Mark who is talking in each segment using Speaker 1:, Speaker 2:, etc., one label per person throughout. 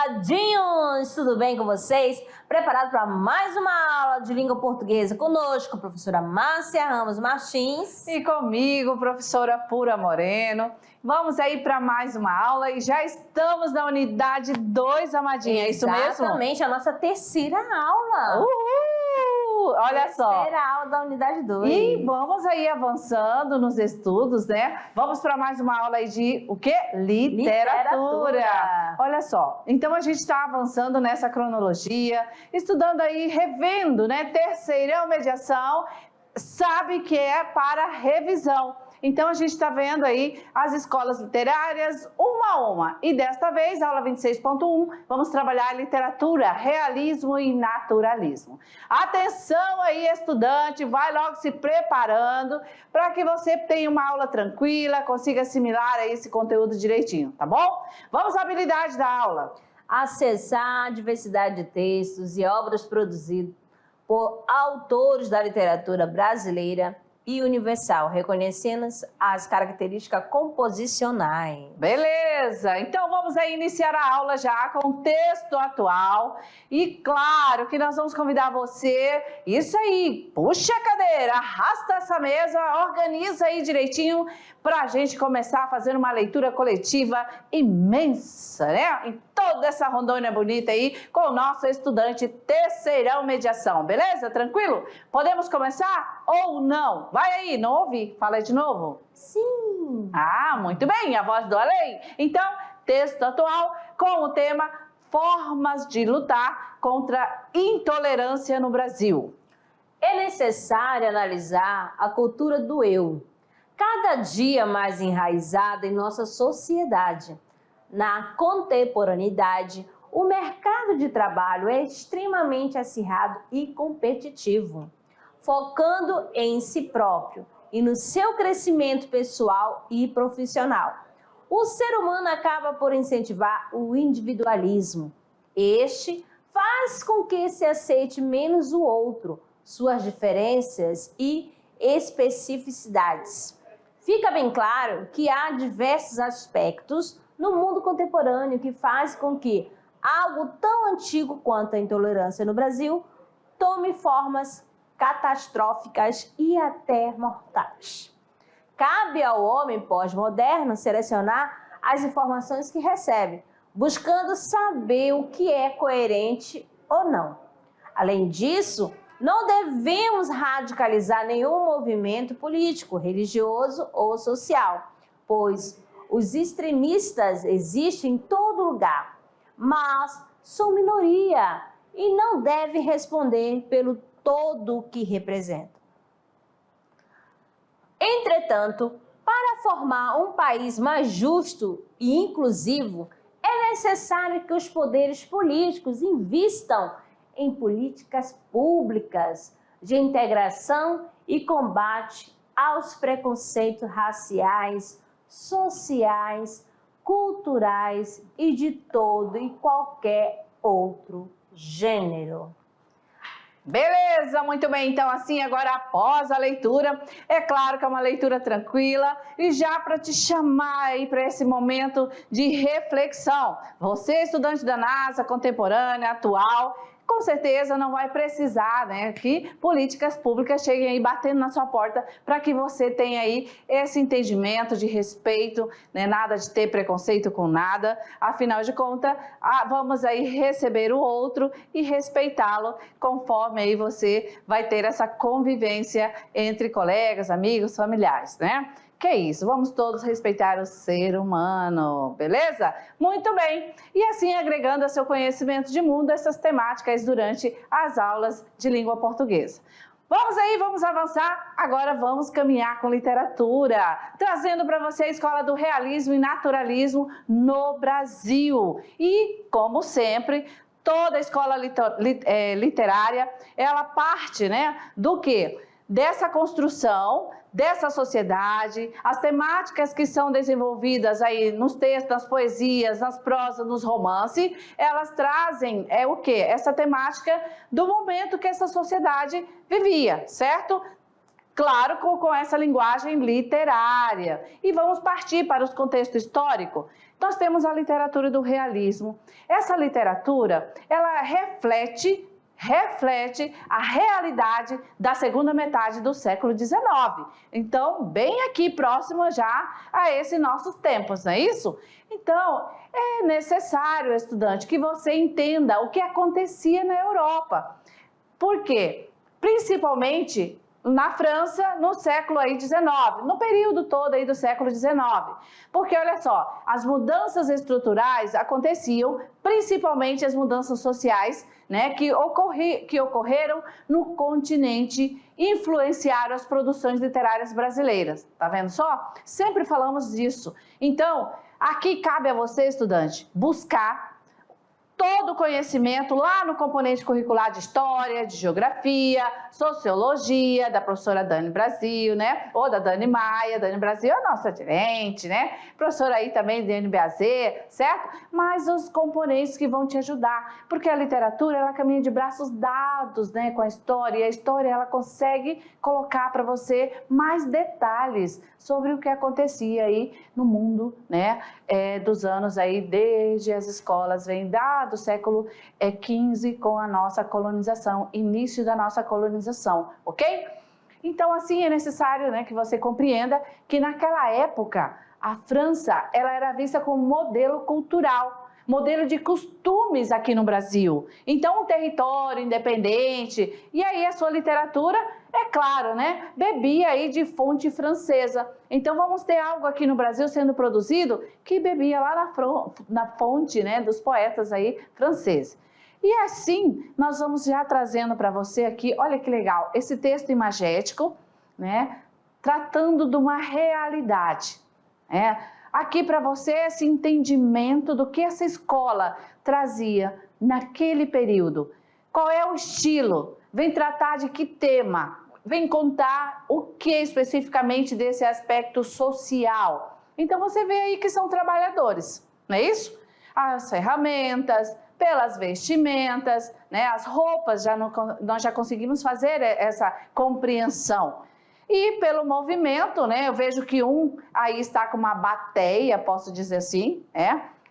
Speaker 1: amadinhos! Tudo bem com vocês? Preparado para mais uma aula de língua portuguesa conosco, professora Márcia Ramos Martins.
Speaker 2: E comigo, professora Pura Moreno. Vamos aí para mais uma aula e já estamos na unidade 2, amadinha, é isso mesmo?
Speaker 1: Exatamente, a nossa terceira aula.
Speaker 2: Olha só.
Speaker 1: Terceira aula da unidade 2.
Speaker 2: E vamos aí avançando nos estudos, né? Vamos para mais uma aula aí de o quê? Literatura. Olha só, então a gente está avançando nessa cronologia, estudando aí, revendo, né? Terceirão mediação, sabe que é para revisão. Então, a gente está vendo aí as escolas literárias uma a uma. E desta vez, aula 26.1, vamos trabalhar literatura, realismo e naturalismo. Atenção aí, estudante, vai logo se preparando para que você tenha uma aula tranquila, consiga assimilar aí esse conteúdo direitinho, tá bom? Vamos à habilidade da aula.
Speaker 1: Acessar a diversidade de textos e obras produzidas por autores da literatura brasileira e universal, reconhecendo as características composicionais.
Speaker 2: Beleza, então vamos aí iniciar a aula já com o texto atual e claro que nós vamos convidar você, isso aí, puxa a cadeira, arrasta essa mesa, organiza aí direitinho para a gente começar a fazer uma leitura coletiva imensa, né? Em toda essa Rondônia bonita aí com o nosso estudante terceirão mediação, beleza? Tranquilo? Podemos começar ou não? Vai aí, não ouvi. Fala aí de novo.
Speaker 1: Sim.
Speaker 2: Ah, muito bem, a voz do além. Então, texto atual com o tema Formas de lutar contra a intolerância no Brasil.
Speaker 1: É necessário analisar a cultura do eu, cada dia mais enraizada em nossa sociedade. Na contemporaneidade, o mercado de trabalho é extremamente acirrado e competitivo, focando em si próprio e no seu crescimento pessoal e profissional. O ser humano acaba por incentivar o individualismo. Este faz com que se aceite menos o outro, suas diferenças e especificidades. Fica bem claro que há diversos aspectos no mundo contemporâneo que faz com que algo tão antigo quanto a intolerância no Brasil tome formas catastróficas e até mortais. Cabe ao homem pós-moderno selecionar as informações que recebe, buscando saber o que é coerente ou não. Além disso, não devemos radicalizar nenhum movimento político, religioso ou social, pois os extremistas existem em todo lugar, mas são minoria e não devem responder pelo todo o que representam. Entretanto, para formar um país mais justo e inclusivo, é necessário que os poderes políticos invistam em políticas públicas de integração e combate aos preconceitos raciais, sociais, culturais e de todo e qualquer outro gênero.
Speaker 2: Beleza, muito bem. Então, assim, agora após a leitura, é claro que é uma leitura tranquila e já para te chamar aí para esse momento de reflexão. Você, estudante da NASA, contemporânea, atual, com certeza não vai precisar, né, que políticas públicas cheguem aí batendo na sua porta para que você tenha aí esse entendimento de respeito, né, nada de ter preconceito com nada. Afinal de contas, vamos aí receber o outro e respeitá-lo conforme aí você vai ter essa convivência entre colegas, amigos, familiares, né? Que é isso, vamos todos respeitar o ser humano, beleza? Muito bem, e assim agregando ao seu conhecimento de mundo essas temáticas durante as aulas de língua portuguesa. Vamos aí, vamos avançar, agora vamos caminhar com literatura, trazendo para você a escola do realismo e naturalismo no Brasil. E, como sempre, toda a escola literária, ela parte, né, do quê? Dessa construção, dessa sociedade, as temáticas que são desenvolvidas aí nos textos, nas poesias, nas prosas, nos romances, elas trazem o quê? Essa temática do momento que essa sociedade vivia, certo? claro, com essa linguagem literária. E vamos partir para os contextos históricos. Nós temos a literatura do realismo. Essa literatura, ela reflete a realidade da segunda metade do século XIX. Então, bem aqui próximo já a esses nossos tempos, não é isso? Então, é necessário, estudante, que você entenda o que acontecia na Europa. Por quê? Principalmente na França, no século aí XIX, no período todo aí do século XIX. Porque, olha só, as mudanças estruturais aconteciam, principalmente as mudanças sociais, né, que ocorreram no continente, influenciaram as produções literárias brasileiras. Tá vendo só? Sempre falamos disso. Então, aqui cabe a você, estudante, buscar todo o conhecimento lá no componente curricular de História, de Geografia, Sociologia, da professora Dani Brasil, né? Ou da Dani Maia. Dani Brasil é a nossa gerente, né? Professora aí também de NBAZ, certo? Mas os componentes que vão te ajudar, porque a literatura, ela caminha de braços dados, né, com a história, e a história, ela consegue colocar para você mais detalhes sobre o que acontecia aí no mundo, né, dos anos aí, desde as escolas, vem do século XV com a nossa colonização, início da nossa colonização, ok? Então, assim, é necessário, né, que você compreenda que naquela época a França, ela era vista como modelo cultural, modelo de costumes aqui no Brasil. Então, um território independente, e aí a sua literatura, é claro, né, bebia aí de fonte francesa. Então, vamos ter algo aqui no Brasil sendo produzido que bebia lá na fonte, né, dos poetas aí franceses. E assim, nós vamos já trazendo para você aqui, olha que legal, esse texto imagético, né, tratando de uma realidade, né? Aqui para você esse entendimento do que essa escola trazia naquele período. Qual é o estilo? Vem tratar de que tema? Vem contar o que especificamente desse aspecto social. Então você vê aí que são trabalhadores, não é isso? As ferramentas, pelas vestimentas, né? As roupas, nós já conseguimos fazer essa compreensão. E pelo movimento, né, eu vejo que um aí está com uma bateia, posso dizer assim,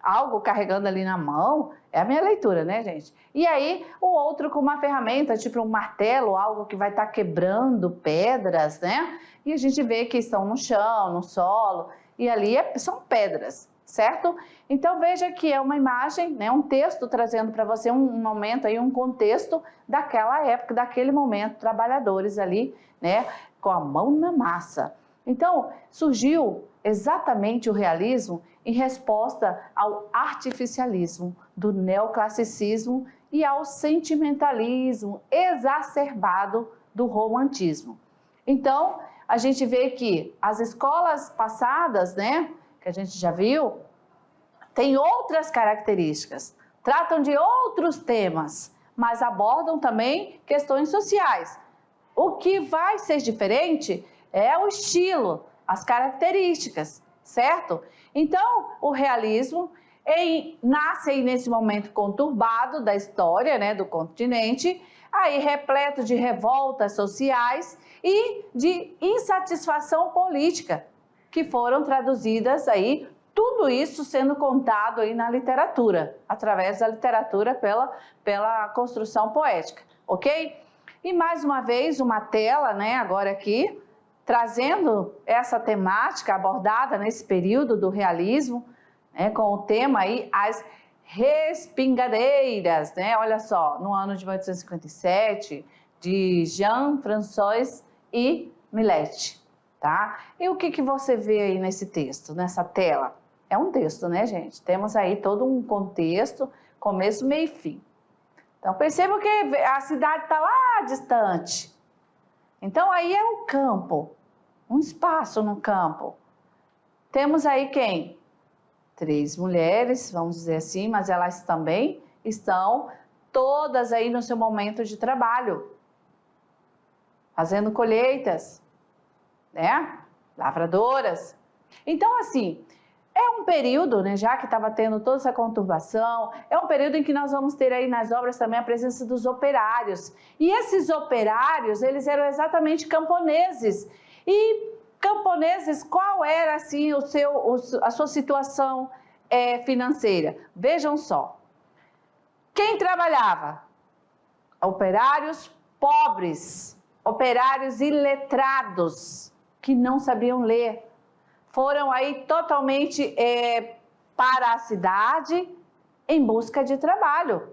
Speaker 2: algo carregando ali na mão, é a minha leitura, né, gente? E aí o outro com uma ferramenta, tipo um martelo, algo que vai estar quebrando pedras, né? E a gente vê que estão no chão, no solo, e ali são pedras, certo? Então veja que é uma imagem, né, um texto trazendo para você um momento aí, um contexto daquela época, daquele momento, trabalhadores ali, né, com a mão na massa. Então, surgiu exatamente o realismo em resposta ao artificialismo do neoclassicismo e ao sentimentalismo exacerbado do romantismo. Então, a gente vê que as escolas passadas, né, que a gente já viu, têm outras características, tratam de outros temas, mas abordam também questões sociais. O que vai ser diferente é o estilo, as características, certo? Então, o realismo nasce aí nesse momento conturbado da história, né, do continente, aí repleto de revoltas sociais e de insatisfação política, que foram traduzidas aí, tudo isso sendo contado aí na literatura, através da literatura pela construção poética, ok? E mais uma vez, uma tela, né, agora aqui, trazendo essa temática abordada nesse período do realismo, né, com o tema aí, as respingadeiras, né, olha só, no ano de 1857, de Jean-François e Millet, tá? E o que você vê aí nesse texto, nessa tela? É um texto, né, gente? Temos aí todo um contexto, começo, meio e fim. Então, percebam que a cidade está lá distante. Então, aí é um campo, um espaço no campo. Temos aí quem? 3 mulheres, vamos dizer assim, mas elas também estão todas aí no seu momento de trabalho, fazendo colheitas, né? Lavradoras. Então, assim, É um período, né, já que estava tendo toda essa conturbação, é um período em que nós vamos ter aí nas obras também a presença dos operários. E esses operários, eles eram exatamente camponeses. E camponeses, qual era assim a sua situação financeira? Vejam só. Quem trabalhava? Operários pobres, operários iletrados, que não sabiam ler. Foram aí totalmente para a cidade em busca de trabalho,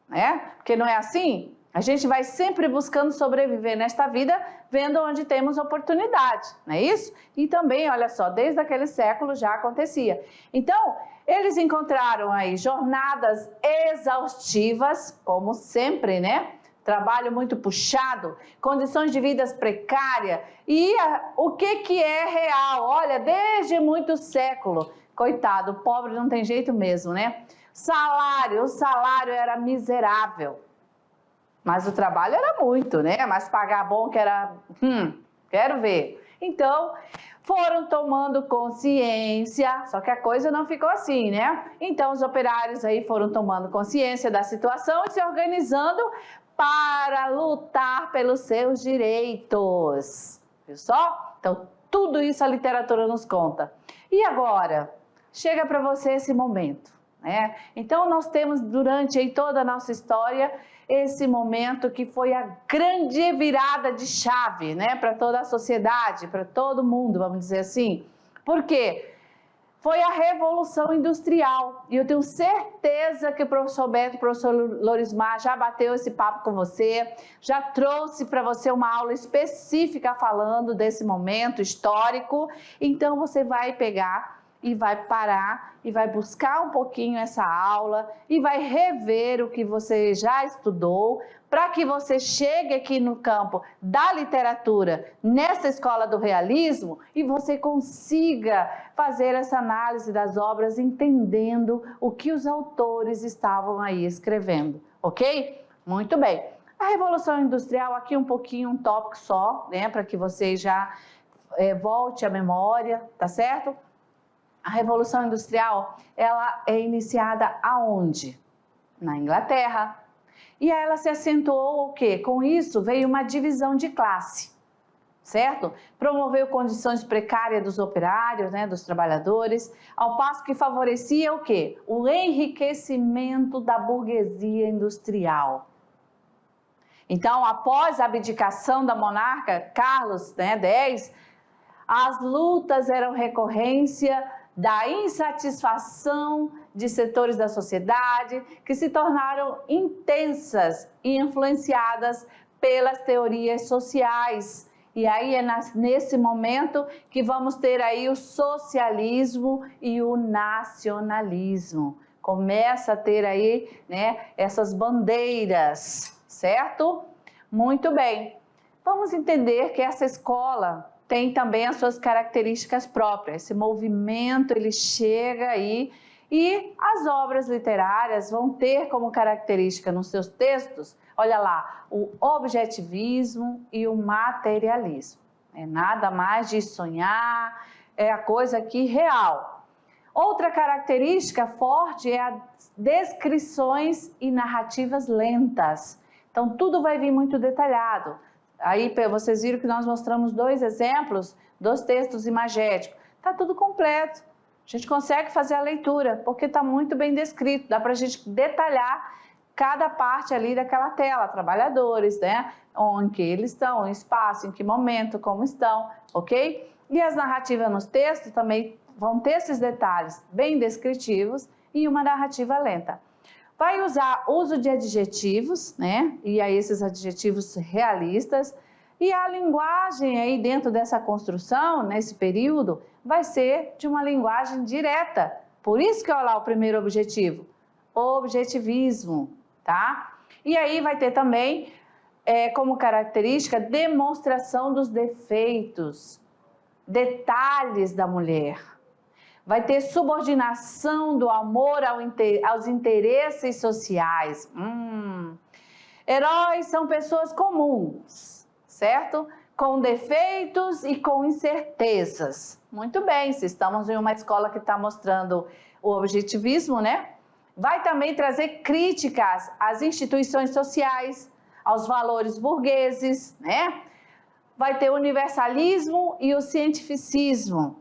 Speaker 2: né? Porque não é assim? A gente vai sempre buscando sobreviver nesta vida, vendo onde temos oportunidade, não é isso? E também, olha só, desde aquele século já acontecia. Então, eles encontraram aí jornadas exaustivas, como sempre, né? Trabalho muito puxado, condições de vida precárias. E o que é real? Olha, desde muito século, coitado, o pobre não tem jeito mesmo, né? O salário era miserável. Mas o trabalho era muito, né? Mas pagar bom que era, quero ver. Então, foram tomando consciência, só que a coisa não ficou assim, né? Então, os operários aí foram tomando consciência da situação e se organizando para lutar pelos seus direitos. Viu só? Então, tudo isso a literatura nos conta. E agora? Chega para você esse momento, né? Então, nós temos durante aí toda a nossa história esse momento que foi a grande virada de chave, né? Para toda a sociedade, para todo mundo, vamos dizer assim. Por quê? Foi a Revolução Industrial. E eu tenho certeza que o professor Beto e o professor Lorismar já bateu esse papo com você, já trouxe para você uma aula específica falando desse momento histórico. Então, você vai pegar e vai parar e vai buscar um pouquinho essa aula e vai rever o que você já estudou, para que você chegue aqui no campo da literatura, nessa escola do realismo, e você consiga fazer essa análise das obras entendendo o que os autores estavam aí escrevendo, ok? Muito bem. A Revolução Industrial, aqui um pouquinho, um tópico só, né, para que você já volte à memória, tá certo? A Revolução Industrial, ela é iniciada aonde? Na Inglaterra. E aí ela se acentuou o quê? Com isso veio uma divisão de classe, certo? Promoveu condições precárias dos operários, né, dos trabalhadores, ao passo que favorecia o quê? O enriquecimento da burguesia industrial. Então, após a abdicação da monarca Carlos, né, X, as lutas eram recorrência da insatisfação de setores da sociedade que se tornaram intensas e influenciadas pelas teorias sociais. E aí é nesse momento que vamos ter aí o socialismo e o nacionalismo. Começa a ter aí, né, essas bandeiras, certo? Muito bem. Vamos entender que essa escola tem também as suas características próprias. Esse movimento, ele chega aí e as obras literárias vão ter como característica nos seus textos, olha lá, o objetivismo e o materialismo. É nada mais de sonhar, é a coisa aqui real. Outra característica forte é as descrições e narrativas lentas. Então, tudo vai vir muito detalhado. Aí vocês viram que nós mostramos 2 exemplos dos textos imagéticos. Está tudo completo. A gente consegue fazer a leitura, porque está muito bem descrito. Dá para a gente detalhar cada parte ali daquela tela. Trabalhadores, né? Onde eles estão, em espaço, em que momento, como estão, ok? E as narrativas nos textos também vão ter esses detalhes bem descritivos e uma narrativa lenta. Vai usar uso de adjetivos, né? E aí esses adjetivos realistas. E a linguagem aí dentro dessa construção, nesse período, vai ser de uma linguagem direta. Por isso que olha lá o primeiro objetivo, objetivismo, tá? E aí vai ter também como característica demonstração dos defeitos, detalhes da mulher. Vai ter subordinação do amor aos interesses sociais. Heróis são pessoas comuns, certo? com defeitos e com incertezas. Muito bem, se estamos em uma escola que está mostrando o objetivismo, né? Vai também trazer críticas às instituições sociais, aos valores burgueses, né? Vai ter o universalismo e o cientificismo.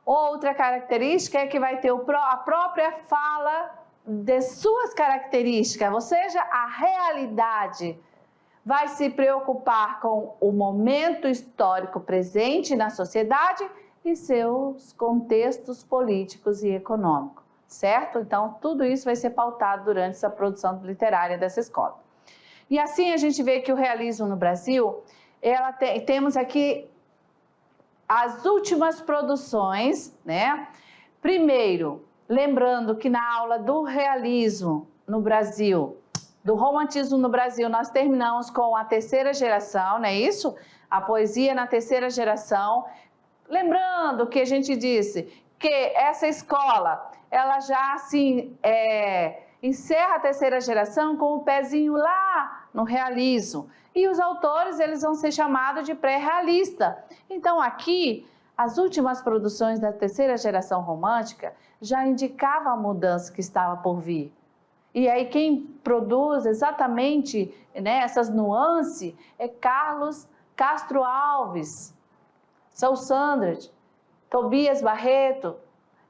Speaker 2: Outra característica é que vai ter a própria fala de suas características, ou seja, a realidade. Vai se preocupar com o momento histórico presente na sociedade e seus contextos políticos e econômicos, certo? Então, tudo isso vai ser pautado durante essa produção literária dessa escola. E assim a gente vê que o realismo no Brasil, temos aqui as últimas produções, né? Primeiro, lembrando que na aula do realismo no Brasil, do romantismo no Brasil, nós terminamos com a terceira geração, não é isso? A poesia na terceira geração. Lembrando que a gente disse que essa escola, ela já assim, encerra a terceira geração com o pezinho lá no realismo. E os autores, eles vão ser chamados de pré-realista. Então aqui, as últimas produções da terceira geração romântica já indicavam a mudança que estava por vir. E aí quem produz exatamente, né, essas nuances é Carlos Castro Alves, Saul Sanders, Tobias Barreto.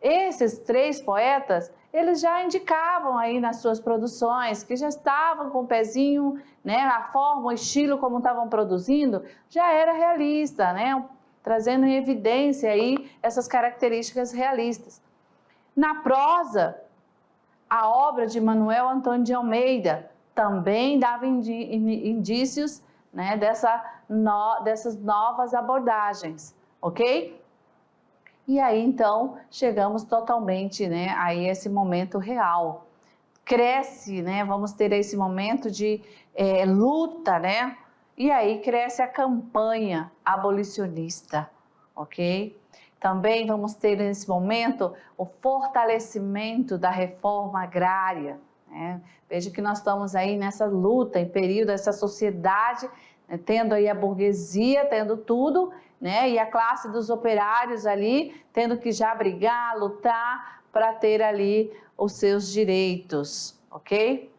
Speaker 2: Esses três poetas, eles já indicavam aí nas suas produções, que já estavam com o pezinho, né, a forma, o estilo como estavam produzindo, já era realista, né, trazendo em evidência aí essas características realistas. Na prosa, a obra de Manuel Antônio de Almeida também dava indícios, né, dessas novas abordagens, ok? E aí, então, chegamos totalmente, né, a esse momento real. Cresce, né, vamos ter esse momento de luta, né? E aí cresce a campanha abolicionista, ok? Também vamos ter nesse momento o fortalecimento da reforma agrária, né? Veja que nós estamos aí nessa luta, em período dessa sociedade, né, tendo aí a burguesia, tendo tudo, né? E a classe dos operários ali, tendo que já brigar, lutar para ter ali os seus direitos, ok?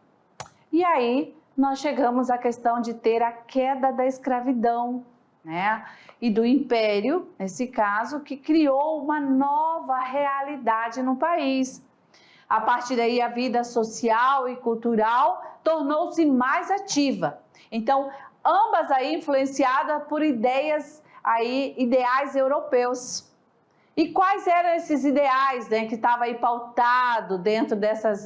Speaker 2: E aí nós chegamos à questão de ter a queda da escravidão, né? E do império, nesse caso, que criou uma nova realidade no país. A partir daí, a vida social e cultural tornou-se mais ativa. Então, ambas aí influenciadas por ideais europeus. E quais eram esses ideais, né, que estavam aí pautados dentro dessas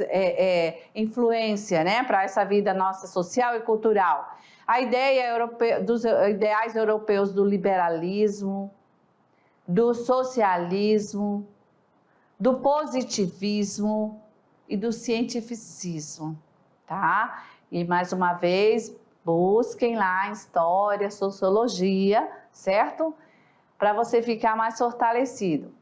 Speaker 2: influências, né, para essa vida nossa social e cultural? A ideia dos ideais europeus do liberalismo, do socialismo, do positivismo e do cientificismo, tá? E mais uma vez, busquem lá em história, sociologia, certo? Para você ficar mais fortalecido.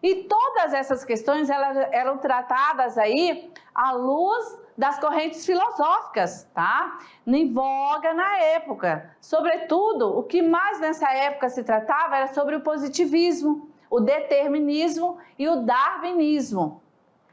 Speaker 2: E todas essas questões elas eram tratadas aí à luz das correntes filosóficas, tá? Em voga na época. Sobretudo, o que mais nessa época se tratava era sobre o positivismo, o determinismo e o darwinismo,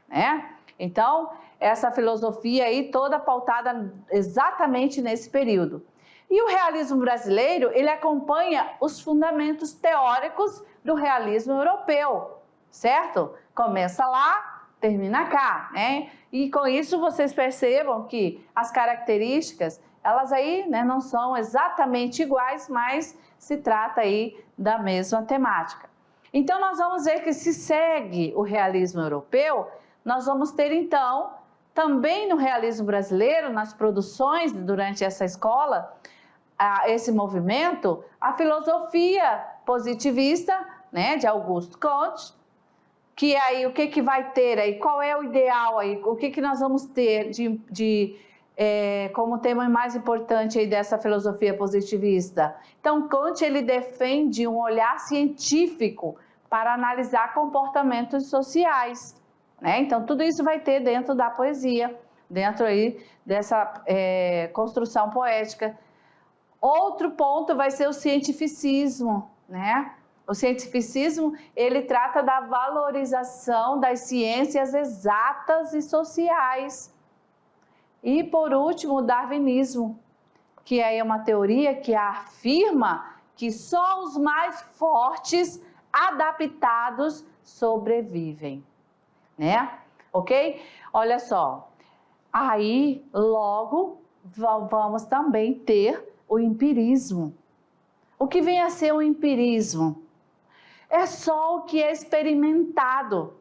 Speaker 2: né? Então, essa filosofia aí toda pautada exatamente nesse período. E o realismo brasileiro, ele acompanha os fundamentos teóricos do realismo europeu, certo? Começa lá, termina cá, né? E com isso vocês percebam que as características, elas aí, né, não são exatamente iguais, mas se trata aí da mesma temática. Então nós vamos ver que se segue o realismo europeu, nós vamos ter então, também no realismo brasileiro, nas produções durante essa escola, esse movimento, a filosofia positivista, né, de Augusto Comte, que aí o que vai ter aí, qual é o ideal aí, o que nós vamos ter como tema mais importante aí dessa filosofia positivista. Então, Comte, ele defende um olhar científico para analisar comportamentos sociais, né? Então, tudo isso vai ter dentro da poesia, dentro aí dessa construção poética. Outro ponto vai ser o cientificismo, né? O cientificismo, ele trata da valorização das ciências exatas e sociais. E, por último, o darwinismo, que é uma teoria que afirma que só os mais fortes, adaptados, sobrevivem, né? Ok? Olha só, aí logo vamos também ter o empirismo. O que vem a ser o empirismo? É só o que é experimentado,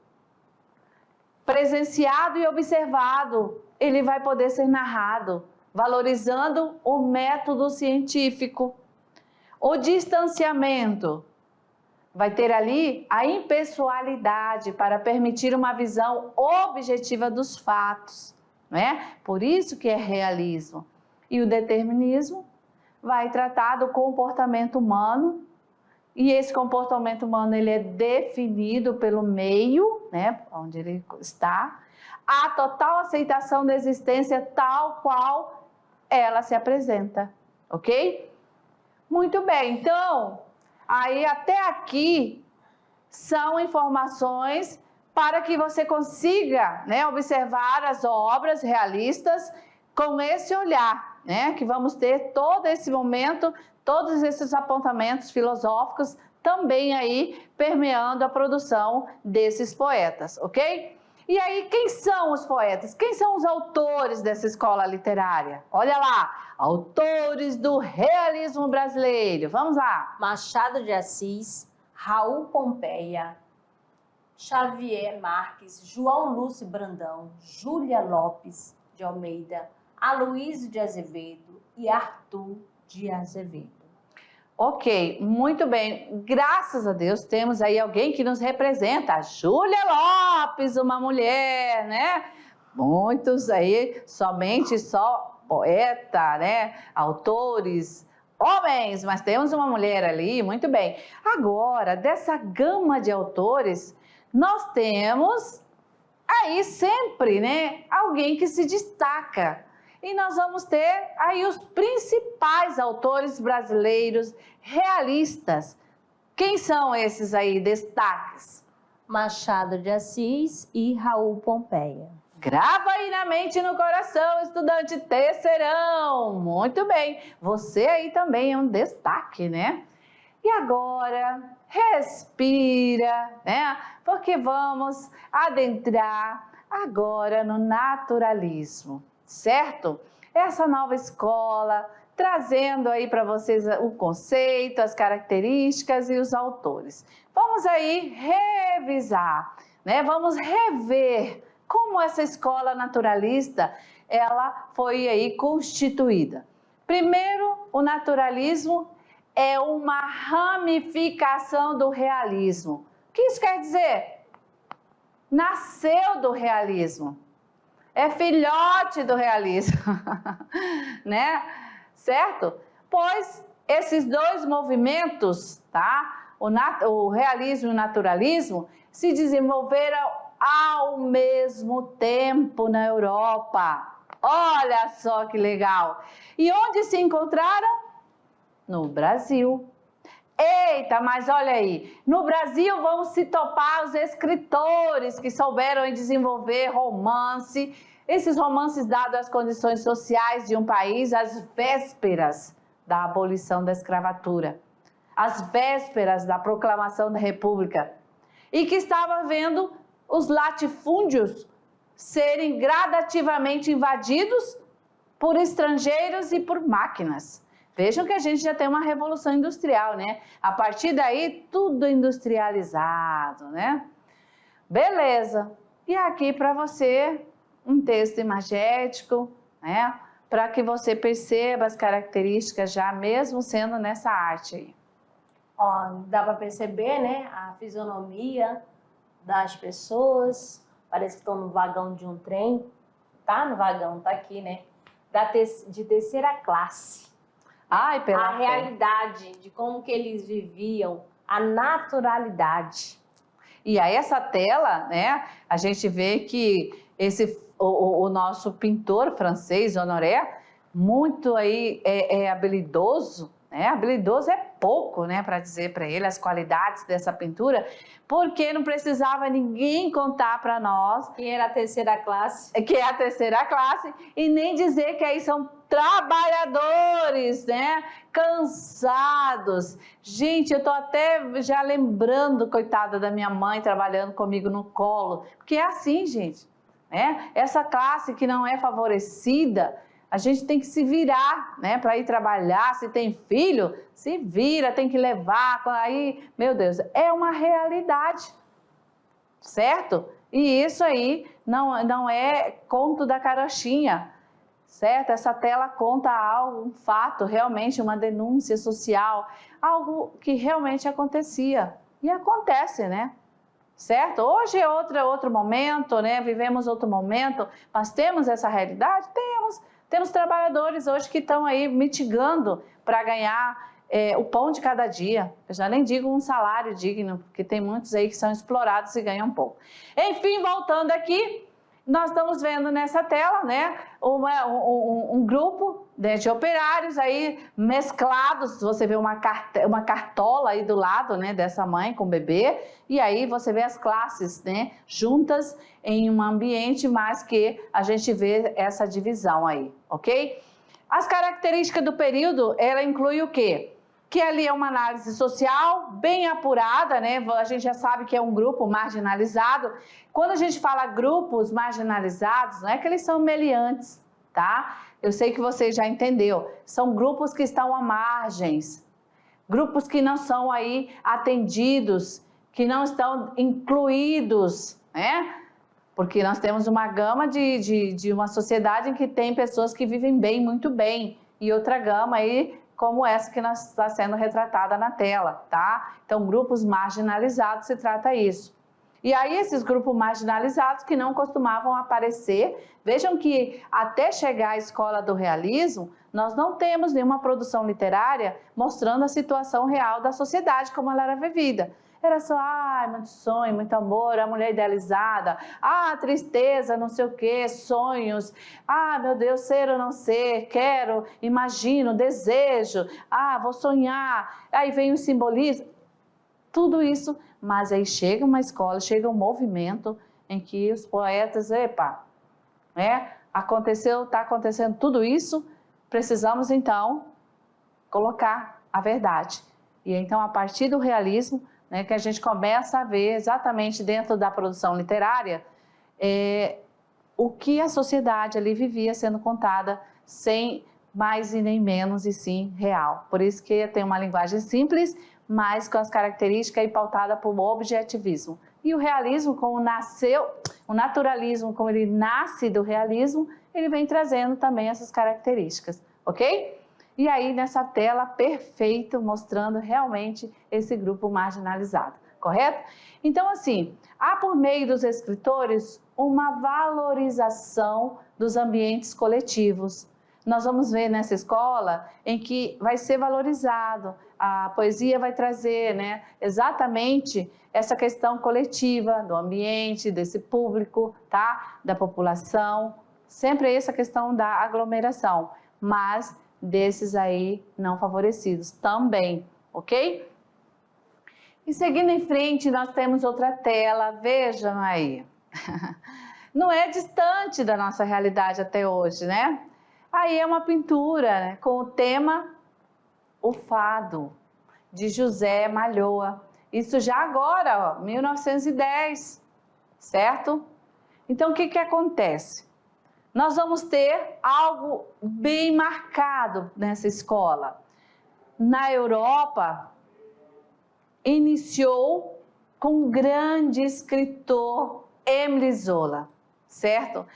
Speaker 2: presenciado e observado, ele vai poder ser narrado, valorizando o método científico. O distanciamento vai ter ali a impessoalidade para permitir uma visão objetiva dos fatos, não é? Por isso que é realismo. E o determinismo vai tratar do comportamento humano, e esse comportamento humano ele é definido pelo meio, né, onde ele está, a total aceitação da existência tal qual ela se apresenta, ok? Muito bem, então, aí até aqui são informações para que você consiga, né, observar as obras realistas com esse olhar, né, que vamos ter todo esse momento, todos esses apontamentos filosóficos também aí permeando a produção desses poetas, ok? E aí, quem são os poetas? Quem são os autores dessa escola literária? Olha lá, autores do realismo brasileiro. Vamos lá.
Speaker 1: Machado de Assis, Raul Pompeia, Xavier Marques, João Lúcio Brandão, Júlia Lopes de Almeida, Aloísio de Azevedo e Arthur de Azevedo.
Speaker 2: Ok, muito bem. Graças a Deus temos aí alguém que nos representa, Júlia Lopes, uma mulher, né? Muitos aí, somente só poeta, né? Autores, homens, mas temos uma mulher ali, muito bem. Agora, dessa gama de autores, nós temos aí sempre, né? Alguém que se destaca. E nós vamos ter aí os principais autores brasileiros realistas. Quem são esses aí destaques?
Speaker 1: Machado de Assis e Raul Pompeia.
Speaker 2: Grava aí na mente e no coração, estudante terceirão. Muito bem, você aí também é um destaque, né? E agora, respira, né? Porque vamos adentrar agora no naturalismo. Certo? Essa nova escola, trazendo aí para vocês o conceito, as características e os autores. Vamos aí revisar, né? Vamos rever como essa escola naturalista, ela foi aí constituída. Primeiro, o naturalismo é uma ramificação do realismo. O que isso quer dizer? Nasceu do realismo. É filhote do realismo, né? Certo? Pois esses dois movimentos, tá? O realismo e o naturalismo se desenvolveram ao mesmo tempo na Europa. Olha só que legal! E onde se encontraram? No Brasil. Eita, mas olha aí, no Brasil vão se topar os escritores que souberam desenvolver romance, esses romances dados às condições sociais de um país às vésperas da abolição da escravatura, às vésperas da proclamação da República, e que estava vendo os latifúndios serem gradativamente invadidos por estrangeiros e por máquinas. Vejam que a gente já tem uma revolução industrial, né? A partir daí, tudo industrializado, né? Beleza. E aqui para você, um texto imagético, né? Para que você perceba as características já mesmo sendo nessa arte aí.
Speaker 1: Ó, dá para perceber, né? A fisionomia das pessoas. Parece que estão no vagão de um trem. Tá no vagão, tá aqui, né? De terceira classe.
Speaker 2: Ai, pela
Speaker 1: a realidade de como que eles viviam, a naturalidade.
Speaker 2: E aí essa tela, né, a gente vê que o nosso pintor francês, Honoré, muito aí habilidoso, né? Habilidoso é pouco, né, para dizer para ele as qualidades dessa pintura, porque não precisava ninguém contar para nós
Speaker 1: Que era a terceira classe.
Speaker 2: que é a terceira classe, e nem dizer que aí são trabalhadores, né, cansados. Gente, eu tô até já lembrando, coitada da minha mãe trabalhando comigo no colo, porque é assim, gente, né? Essa classe que não é favorecida, a gente tem que se virar, né, para ir trabalhar. Se tem filho, se vira, tem que levar. Aí, meu Deus, é uma realidade, certo? E isso aí não é conto da carochinha, certo? Essa tela conta algo, um fato, realmente uma denúncia social, algo que realmente acontecia e acontece, né? Certo? Hoje é outro momento, né? Vivemos outro momento, mas temos essa realidade? Temos trabalhadores hoje que estão aí mitigando para ganhar o pão de cada dia. Eu já nem digo um salário digno, porque tem muitos aí que são explorados e ganham pouco. Enfim, voltando aqui, nós estamos vendo nessa tela, né, um grupo, né, de operários aí mesclados. Você vê uma cartola aí do lado, né, dessa mãe com o bebê, e aí você vê as classes, né, juntas em um ambiente, mas que a gente vê essa divisão aí, ok? As características do período, ela inclui o quê? Que ali é uma análise social bem apurada, né? A gente já sabe que é um grupo marginalizado. Quando a gente fala grupos marginalizados, não é que eles são meliantes, tá? Eu sei que você já entendeu. São grupos que estão à margens, grupos que não são aí atendidos, que não estão incluídos, né? Porque nós temos uma gama de uma sociedade em que tem pessoas que vivem bem, muito bem, e outra gama aí como essa que está sendo retratada na tela, tá? Então, grupos marginalizados, se trata isso. E aí, esses grupos marginalizados que não costumavam aparecer, vejam que até chegar à escola do realismo, nós não temos nenhuma produção literária mostrando a situação real da sociedade, como ela era vivida. Era só, muito sonho, muito amor, a mulher idealizada, tristeza, não sei o quê, sonhos, meu Deus, ser ou não ser, quero, imagino, desejo, vou sonhar, aí vem o simbolismo, tudo isso, mas aí chega uma escola, chega um movimento em que os poetas, está acontecendo tudo isso, precisamos então colocar a verdade. E então, a partir do realismo, que a gente começa a ver exatamente dentro da produção literária o que a sociedade ali vivia sendo contada sem mais e nem menos, e sim real. Por isso que tem uma linguagem simples, mas com as características e pautada por objetivismo. E o realismo, como nasceu, o naturalismo, como ele nasce do realismo, ele vem trazendo também essas características, ok? E aí, nessa tela, perfeito, mostrando realmente esse grupo marginalizado, correto? Então, assim, há por meio dos escritores uma valorização dos ambientes coletivos. Nós vamos ver nessa escola em que vai ser valorizado, a poesia vai trazer, exatamente essa questão coletiva do ambiente, desse público, tá? Da população, sempre essa questão da aglomeração, mas desses aí não favorecidos também, ok? E seguindo em frente, nós temos outra tela, vejam aí. Não é distante da nossa realidade até hoje, né? Aí é uma pintura, com o tema O Fado, de José Malhoa. Isso já agora, 1910, certo? Então, o que acontece? Nós vamos ter algo bem marcado nessa escola. Na Europa, iniciou com um grande escritor, Émile Zola, certo?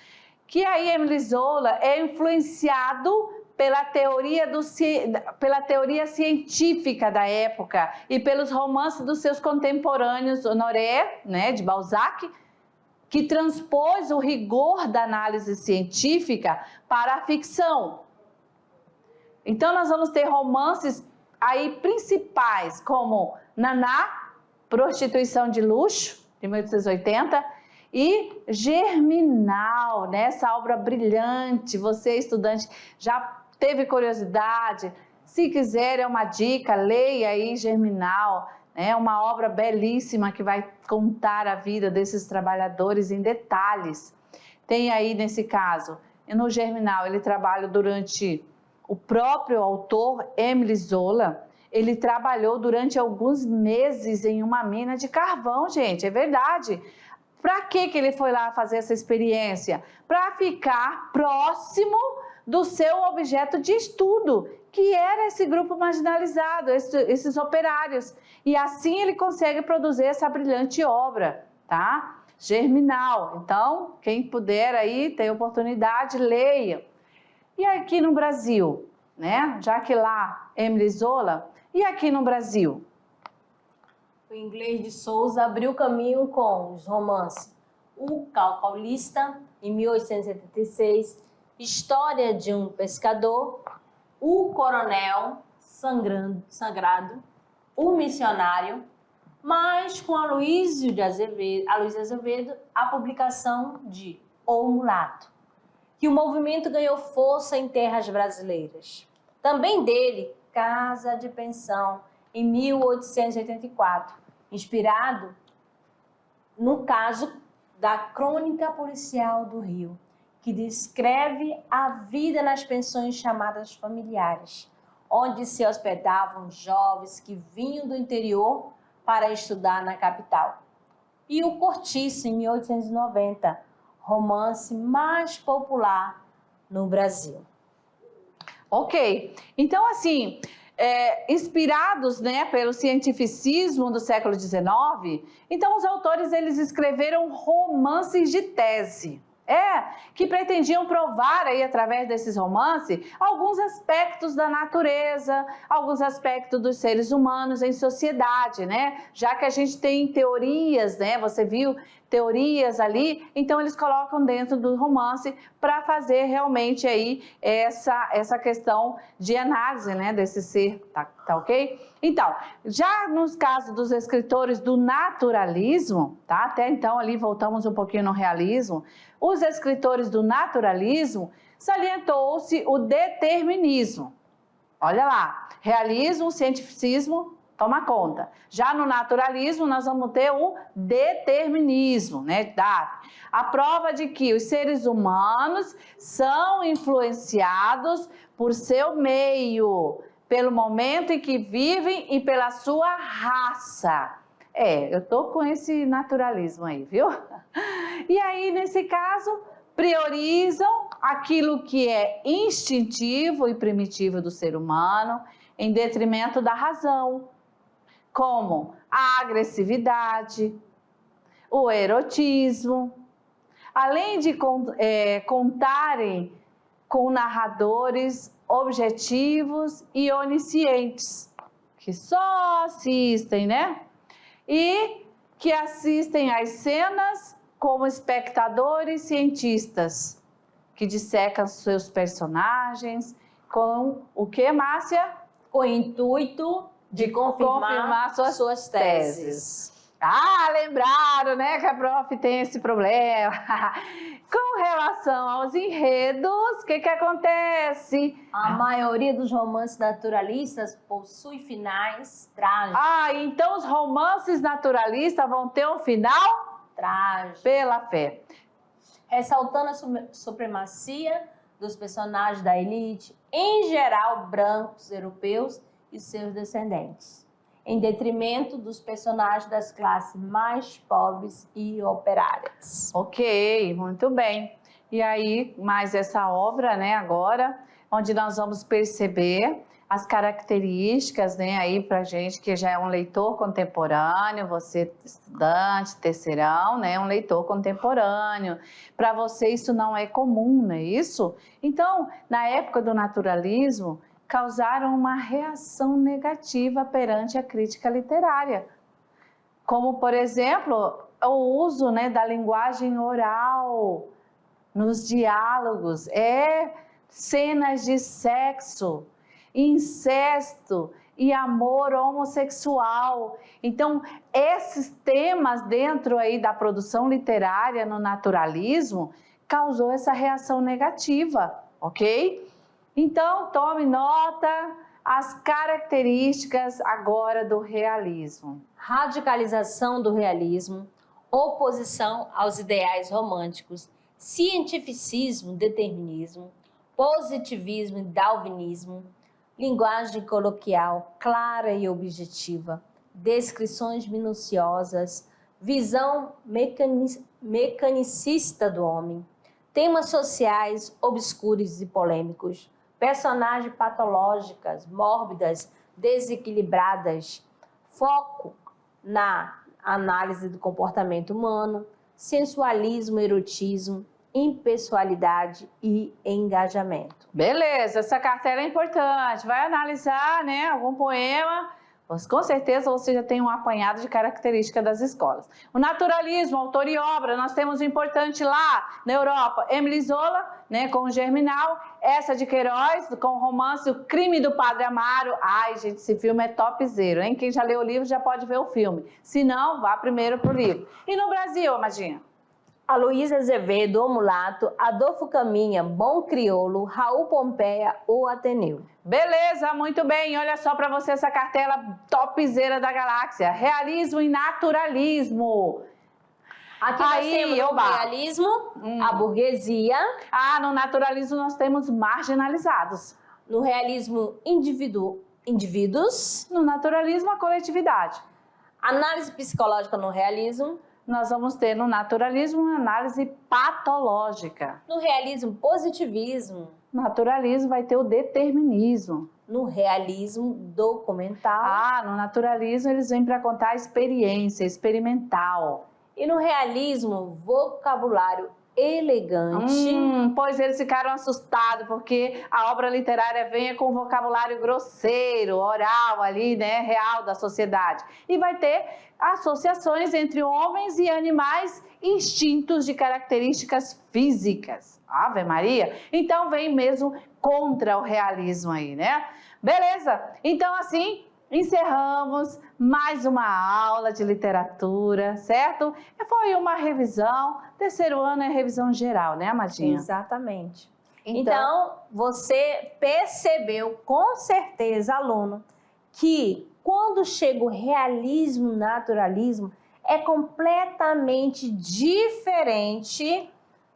Speaker 2: Que aí Émile Zola é influenciado pela teoria científica da época e pelos romances dos seus contemporâneos, Honoré, de Balzac, que transpôs o rigor da análise científica para a ficção. Então, nós vamos ter romances aí principais, como Naná, Prostituição de Luxo, de 1880, e Germinal, essa obra brilhante. Você, estudante, já Teve curiosidade? Se quiser, é uma dica, leia aí Germinal, é uma obra belíssima que vai contar a vida desses trabalhadores em detalhes. Tem aí, nesse caso, no Germinal, ele trabalha durante o próprio autor, Émile Zola, ele trabalhou durante alguns meses em uma mina de carvão, gente, é verdade. Para que ele foi lá fazer essa experiência? Para ficar próximo do seu objeto de estudo, que era esse grupo marginalizado, esses operários. E assim ele consegue produzir essa brilhante obra, tá? Germinal. Então, quem puder aí, tem oportunidade, leia. E aqui no Brasil, né? Já que lá, Émile Zola, e aqui no Brasil?
Speaker 1: O Inglês de Souza abriu caminho com os romances O Calculista, em 1876, História de um Pescador, O Coronel Sangrado, O Missionário, mas com Aloysio Azevedo, a publicação de O Mulato, que o movimento ganhou força em terras brasileiras. Também dele, Casa de Pensão, em 1884, inspirado no caso da Crônica Policial do Rio, que descreve a vida nas pensões chamadas familiares, onde se hospedavam jovens que vinham do interior para estudar na capital. E o Cortiço, em 1890, romance mais popular no Brasil.
Speaker 2: Ok, então assim, inspirados, né, pelo cientificismo do século XIX, então os autores eles escreveram romances de tese. Que pretendiam provar aí através desses romances alguns aspectos da natureza, alguns aspectos dos seres humanos em sociedade, né? Já que a gente tem teorias, né? Você viu teorias ali, então eles colocam dentro do romance para fazer realmente aí essa questão de análise, né? Desse ser, tá ok? Então, já nos casos dos escritores do naturalismo, tá? Até então ali voltamos um pouquinho no realismo. Os escritores do naturalismo salientou-se o determinismo. Olha lá, realismo, cientificismo, toma conta. Já no naturalismo, nós vamos ter o determinismo, né? A prova de que os seres humanos são influenciados por seu meio, pelo momento em que vivem e pela sua raça. Eu tô com esse naturalismo aí, viu? E aí, nesse caso, priorizam aquilo que é instintivo e primitivo do ser humano em detrimento da razão, como a agressividade, o erotismo, além de contarem com narradores objetivos e oniscientes, que só assistem, né? E que assistem às cenas como espectadores cientistas, que dissecam seus personagens com o que, Márcia?
Speaker 1: Com o intuito de confirmar suas teses.
Speaker 2: Lembraram, né, que a prof tem esse problema. Com relação aos enredos, o que acontece?
Speaker 1: A maioria dos romances naturalistas possui finais trágicos.
Speaker 2: Então os romances naturalistas vão ter um final
Speaker 1: trágico.
Speaker 2: Pela fé.
Speaker 1: Ressaltando a supremacia dos personagens da elite, em geral brancos europeus e seus descendentes, em detrimento dos personagens das classes mais pobres e operárias.
Speaker 2: Ok, muito bem. E aí, mais essa obra, né, agora, onde nós vamos perceber as características, né, aí pra gente que já é um leitor contemporâneo, você estudante, terceirão, né, um leitor contemporâneo. Para você isso não é comum, não é isso? Então, na época do naturalismo, causaram uma reação negativa perante a crítica literária. Como, por exemplo, o uso, né, da linguagem oral nos diálogos, cenas de sexo, incesto e amor homossexual. Então, esses temas dentro aí da produção literária no naturalismo causou essa reação negativa, ok? Então, tome nota as características agora do realismo.
Speaker 1: Radicalização do realismo, oposição aos ideais românticos, cientificismo, determinismo, positivismo e darwinismo, linguagem coloquial clara e objetiva, descrições minuciosas, visão mecanicista do homem, temas sociais obscuros e polêmicos, personagens patológicas, mórbidas, desequilibradas, foco na análise do comportamento humano, sensualismo, erotismo, impessoalidade e engajamento.
Speaker 2: Beleza, essa cartela é importante. Vai analisar, né, algum poema. Mas, com certeza você já tem um apanhado de características das escolas. O naturalismo, autor e obra, nós temos o importante lá na Europa, Émile Zola, né, com o Germinal, essa de Queiroz, com o romance O Crime do Padre Amaro. Ai, gente, esse filme é topzera, hein? Quem já leu o livro já pode ver o filme. Se não, vá primeiro pro livro. E no Brasil, Amadinha?
Speaker 1: Aloysio Azevedo, O Mulato, Adolfo Caminha, Bom Crioulo, Raul Pompeia, O Ateneu.
Speaker 2: Beleza, muito bem. Olha só para você essa cartela topzera da galáxia. Realismo e naturalismo.
Speaker 1: Aqui nós temos o realismo, a burguesia.
Speaker 2: Ah, no naturalismo nós temos marginalizados.
Speaker 1: No realismo, indivíduos.
Speaker 2: No naturalismo, a coletividade.
Speaker 1: Análise psicológica no realismo.
Speaker 2: Nós vamos ter no naturalismo uma análise patológica.
Speaker 1: No realismo, positivismo.
Speaker 2: No naturalismo vai ter o determinismo.
Speaker 1: No realismo documental.
Speaker 2: Ah, no naturalismo eles vêm para contar a experiência experimental.
Speaker 1: E no realismo, vocabulário elegante.
Speaker 2: Pois eles ficaram assustados porque a obra literária vem com vocabulário grosseiro, oral ali, né, real da sociedade. E vai ter associações entre homens e animais, instintos de características físicas. Ave Maria! Então vem mesmo contra o realismo aí, né? Beleza! Então assim, encerramos mais uma aula de literatura, certo? Foi uma revisão, terceiro ano é revisão geral, né, Amadinha?
Speaker 1: Exatamente. Então, você percebeu com certeza, aluno, que quando chega o realismo, naturalismo, é completamente diferente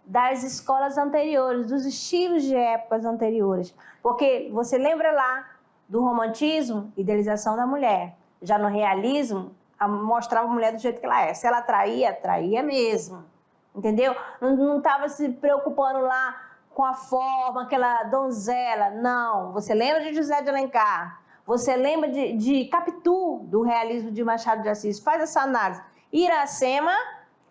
Speaker 1: das escolas anteriores, dos estilos de épocas anteriores. Porque você lembra lá do romantismo, idealização da mulher. Já no realismo, mostrava a mulher do jeito que ela é. Se ela traía, traía mesmo. Entendeu? Não estava se preocupando lá com a forma, aquela donzela. Não. Você lembra de José de Alencar? Você lembra de Capitu, do realismo de Machado de Assis? Faz essa análise. Iracema,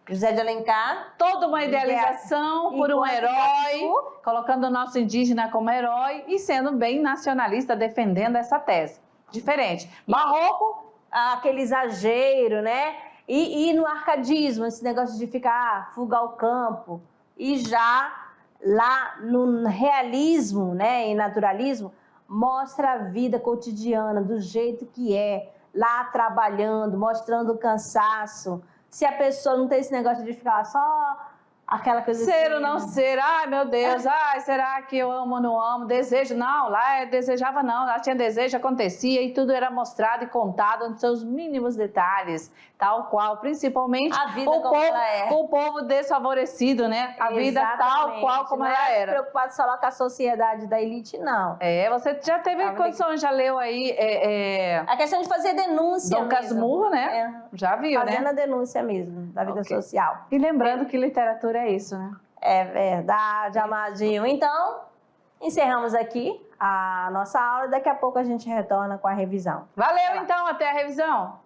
Speaker 1: José de Alencar.
Speaker 2: Toda uma idealização por um herói, colocando o nosso indígena como herói e sendo bem nacionalista, defendendo essa tese. Diferente. Barroco.
Speaker 1: Aquele exagero, né? E no arcadismo, esse negócio de ficar fuga ao campo. E já lá no realismo, né, e naturalismo, mostra a vida cotidiana do jeito que é, lá trabalhando, mostrando o cansaço. Se a pessoa não tem esse negócio de ficar só aquela coisa
Speaker 2: ser
Speaker 1: assim,
Speaker 2: ou não ser, ai meu Deus, ai, será que eu amo ou não amo, desejo, não, lá desejava não, lá tinha desejo, acontecia e tudo era mostrado e contado nos seus mínimos detalhes, tal qual, principalmente
Speaker 1: a vida como ela é.
Speaker 2: O povo desfavorecido, né, a vida tal qual como ela era.
Speaker 1: Não é preocupado só com a sociedade da elite, não.
Speaker 2: Você já teve condições, já leu aí...
Speaker 1: A questão de fazer denúncia
Speaker 2: Dom Casmurro, né, já viu,
Speaker 1: fazendo a denúncia mesmo, da vida social.
Speaker 2: E lembrando que literatura é isso, né?
Speaker 1: É verdade, Amadinho. Então, encerramos aqui a nossa aula e daqui a pouco a gente retorna com a revisão.
Speaker 2: Valeu, então. Até a revisão.